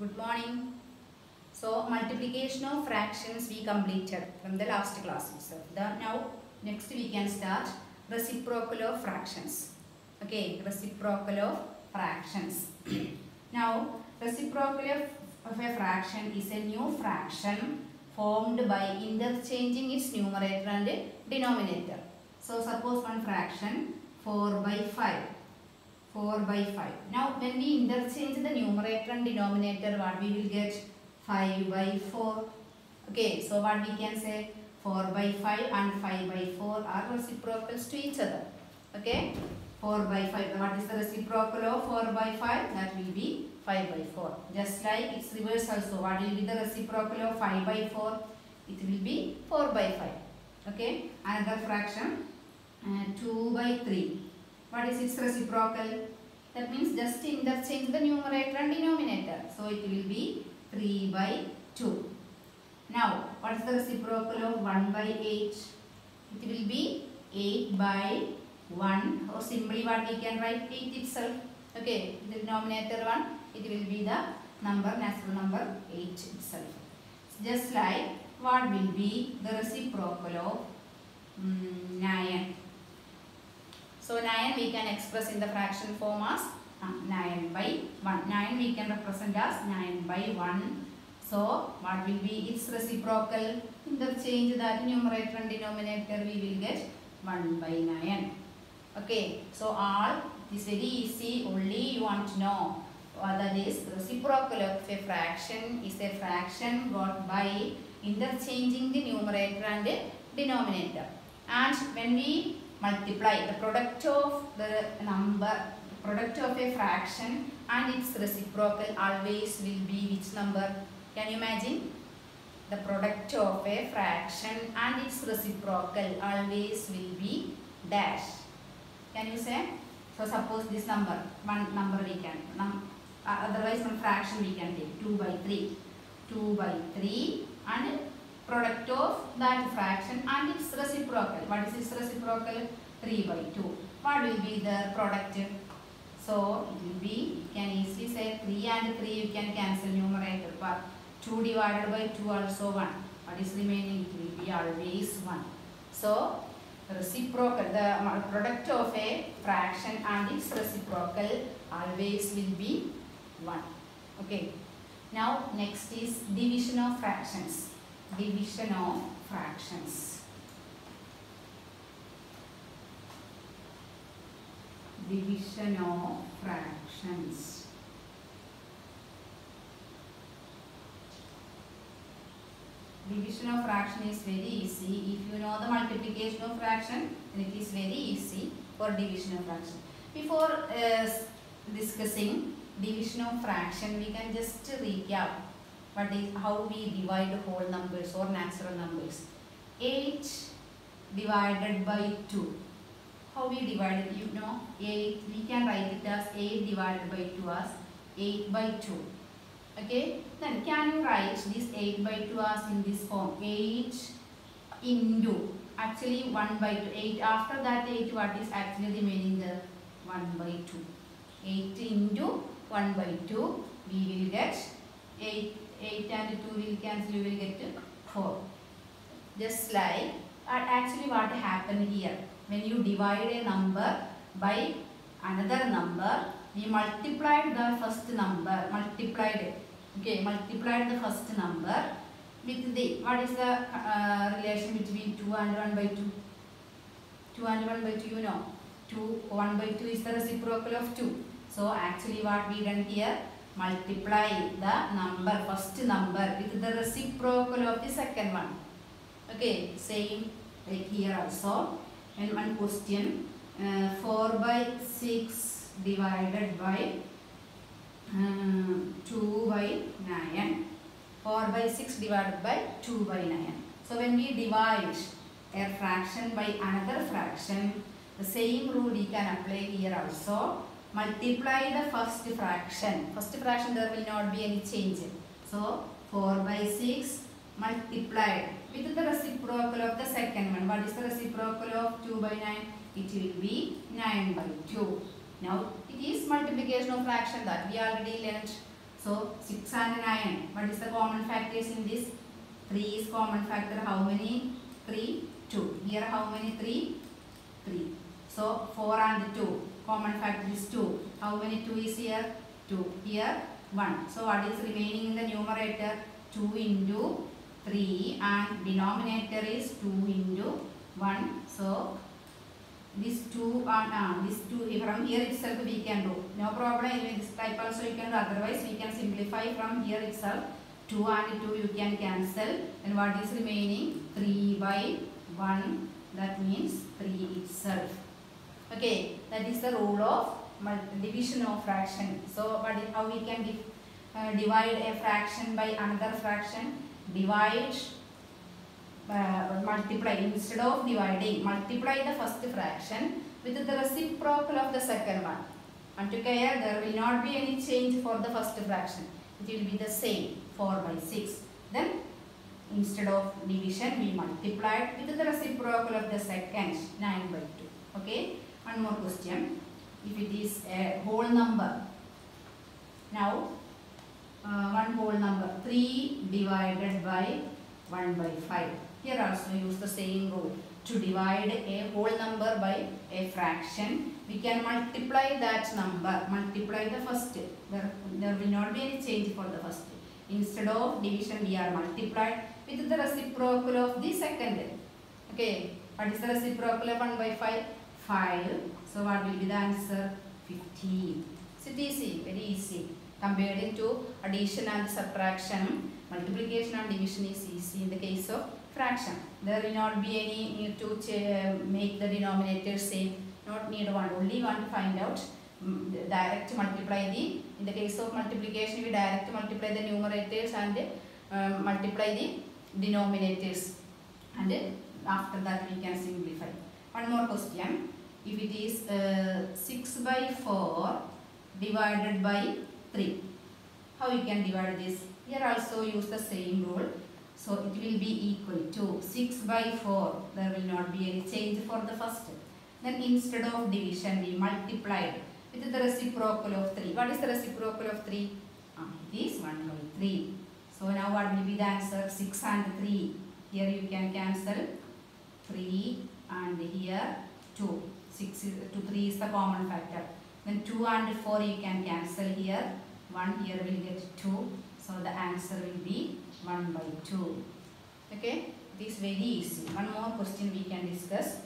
Good morning. So multiplication of fractions we completed from the last class itself. Now next we can start reciprocal of fractions. Okay, reciprocal of fractions. Now reciprocal of a fraction is a new fraction formed by interchanging its numerator and denominator. So suppose one fraction 4 by 5. 4 by 5. Now when we interchange the numerator and denominator, what we will get? 5 by 4. Okay, so what we can say? 4 by 5 and 5 by 4 are reciprocals to each other. Okay, 4 by 5. What is the reciprocal of 4 by 5? That will be 5 by 4. Just like its reverse also. What will be the reciprocal of 5 by 4? It will be 4 by 5. Okay, another fraction 2 by 3. What is its reciprocal? That means just interchange the numerator and denominator. So it will be 3 by 2. Now, what is the reciprocal of 1 by 8? It will be 8 by 1. Or simply what we can write 8 itself. Okay, the denominator 1, it will be the number, natural number 8 itself. Just like what will be the reciprocal of 9. So 9 we can express in the fraction form as 9 by 1. 9 we can represent as 9 by 1. So what will be its reciprocal? Interchange that numerator and denominator, we will get 1 by 9. Okay, so all it is very easy, only you want to know what that is. Reciprocal of a fraction is a fraction got by interchanging the numerator and denominator. And when we multiply the product of the number, product of a fraction and its reciprocal always will be which number? Can you imagine? The product of a fraction and its reciprocal always will be dash. Can you say? So suppose this number, one number we can, otherwise one fraction we can take 2 by 3. 2 by 3 and product of that fraction and its reciprocal. What is its reciprocal? 3 by 2. What will be the product? So it will be, you can easily say 3 and 3 you can cancel numerator, but 2 divided by 2 also 1. What is remaining? It will be always 1. So reciprocal, the product of a fraction and its reciprocal always will be 1. Okay. Now next is division of fractions. Division of fractions. Division of fractions. Division of fraction is very easy. If you know the multiplication of fraction, then it is very easy for division of fraction. Before discussing division of fraction, we can just recap what is how we divide whole numbers or natural numbers. 8 divided by 2. How we divide it? You know, 8, we can write it as 8 divided by 2 as 8 by 2. Okay, then can you write this 8 by 2 as in this form? 8 into, actually 1 by 2. 8, after that 8, what is actually remaining there? 1 by 2. 8 into 1 by 2, we will get 8 and 2 will cancel, you will get 4. Just like, actually what happened here? When you divide a number by another number, we multiplied the first number, multiplied the first number with the, what is the relation between 2 and 1 by 2? 2 and 1 by 2, you know. 1 by 2 is the reciprocal of 2. So actually what we done here? Multiply the number, first number with the reciprocal of the second one. Okay, same like here also. And one question, 4 by 6 divided by 2 by 9. 4 by 6 divided by 2 by 9. So when we divide a fraction by another fraction, the same rule we can apply here also. Multiply the first fraction. First fraction there will not be any change. So 4 by 6 multiplied with the reciprocal of the second one. What is the reciprocal of 2 by 9? It will be 9 by 2. Now it is multiplication of fraction that we already learnt. So 6 and 9. What is the common factors in this? 3 is common factor. How many? 3, 2. Here how many? 3, 3. So 4 and 2. Common factor is 2. How many 2 is here? 2. Here 1. So what is remaining in the numerator? 2 into 3 and denominator is 2 into 1. So this 2 and this 2 from here itself we can do. No problem. Anyway, this type also you can do. Otherwise we can simplify from here itself. 2 and 2 you can cancel. And what is remaining? 3 by 1. That means 3 itself. Okay, that is the rule of division of fraction. So how we can divide a fraction by another fraction? Divide, multiply. Instead of dividing, multiply the first fraction with the reciprocal of the second one. And to care, there will not be any change for the first fraction. It will be the same, 4 by 6. Then instead of division, we multiplied with the reciprocal of the second, 9 by 2. Okay. One more question. If it is a whole number, now one whole number, 3 divided by 1 by 5. Here also use the same rule. To divide a whole number by a fraction, we can multiply that number, multiply the first. There will not be any change for the first. Instead of division, we are multiplied with the reciprocal of the second. Okay, what is the reciprocal of 1 by 5? 5. So what will be the answer? 15. So it is easy, very easy. Compared to addition and subtraction, multiplication and division is easy in the case of fraction. There will not be any need to make the denominator same. Not need one. Only want to find out. Direct multiply the. In the case of multiplication, we direct multiply the numerators and multiply the denominators. And after that we can simplify. One more question. If it is 6 by 4 divided by 3, how you can divide this? Here also use the same rule. So it will be equal to 6 by 4. There will not be any change for the first. Then instead of division, we multiplied with the reciprocal of 3. What is the reciprocal of 3? It is 1 by 3. So now what will be the answer? 6 and 3. Here you can cancel 3 and here 2. 3 is the common factor. Then 2 and 4 you can cancel here. 1 here will get 2. So the answer will be 1 by 2. Okay, it is very easy. One more question we can discuss.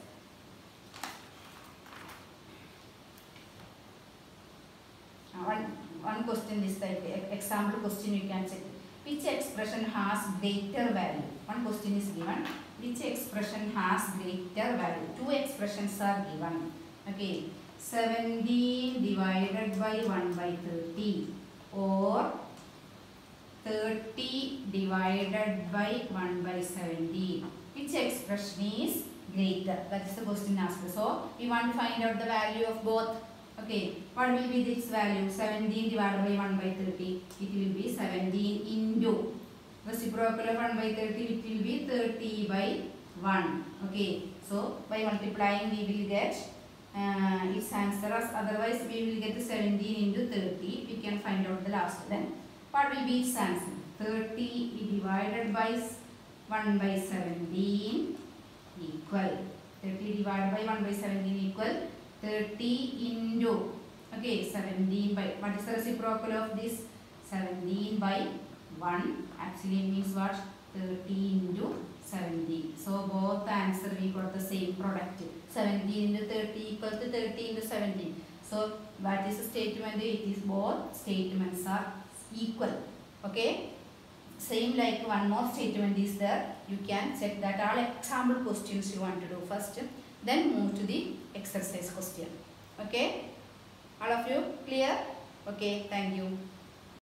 One question this type, example question you can check. Which expression has greater value? One question is given. Which expression has greater value? Two expressions are given. Okay, 17 divided by 1 by 30 or 30 divided by 1 by 70. Which expression is greater? That is the question asked. So we want to find out the value of both. Okay, what will be this value? 17 divided by 1 by 30. It will be 17 into reciprocal of 1 by 30. It will be 30 by 1. Okay, so by multiplying we will get its answer. Otherwise we will get 17 into 30. We can find out the last. Then what will be its answer? 30 divided by 1 by 17 equal. 30 divided by 1 by 17 equal 30 into, okay, 17 by, what is the reciprocal of this? 17 by 1 actually means what? 30 into 70. So both the answer we got the same product. 17 into 30 equal to 30 into 17. So what is the statement? It is both statements are equal. Okay. Same like one more statement is there. You can check that all example questions you want to do first. Then move to the exercise question. Okay. All of you clear? Okay. Thank you.